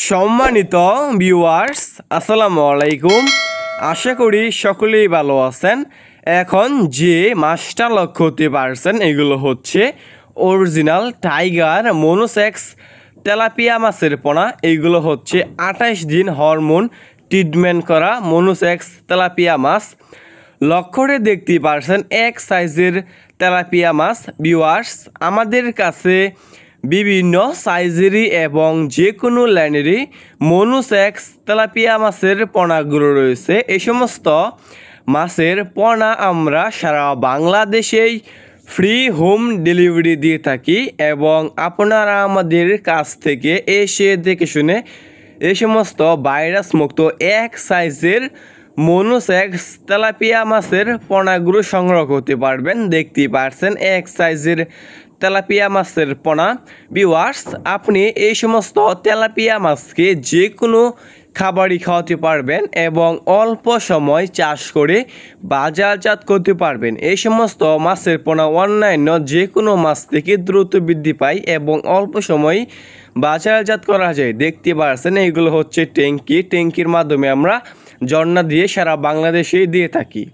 সম্মানিত ভিউয়ার্স, আসসালামু আলাইকুম। আশা করি সকলেই ভালো আছেন। এখন যে মাছটা লক্ষ্য করতে পারছেন এগুলো হচ্ছে অরিজিনাল টাইগার মনোসেক্স তেলাপিয়া মাছের পোনা। এইগুলো হচ্ছে 28 দিন হরমোন ট্রিটমেন্ট করা মনোসেক্স তেলাপিয়া মাছ। লক্ষ্যরে দেখতে পারছেন এক সাইজের তেলাপিয়া মাছ। ভিউয়ার্স, আমাদের কাছে বিভিন্ন সাইজেরই এবং যে কোনো লাইনেরই মনোসেক্স তেলাপিয়া মাছের পোনাগুলো রয়েছে। এই সমস্ত মাছের পোনা আমরা সারা বাংলাদেশেই ফ্রি হোম ডেলিভারি দিয়ে থাকি এবং আপনারা আমাদের কাছ থেকে এসে দেখে শুনে এই সমস্ত ভাইরাস মুক্ত এক সাইজের মনোসেক্স তেলাপিয়া মাছের পোনাগুলো সংগ্রহ করতে পারবেন। দেখতেই পারছেন এক সাইজের তেলাপিয়া মাছের পোনা। ভিউয়ার্স, আপনি এই সমস্ত তেলাপিয়া মাছকে যে কোনো খাবারই খাওয়াতে পারবেন এবং অল্প সময় চাষ করে বাজারজাত করতে পারবেন। এই সমস্ত মাছের পোনা অন্যান্য যে কোনো মাছ থেকে দ্রুত বৃদ্ধি পায় এবং অল্প সময় বাজারজাত করা যায়। দেখতে পাচ্ছেন এইগুলো হচ্ছে ট্যাঙ্কির মাধ্যমে আমরা ঝর্ণা দিয়ে সারা বাংলাদেশেই দিয়ে থাকি।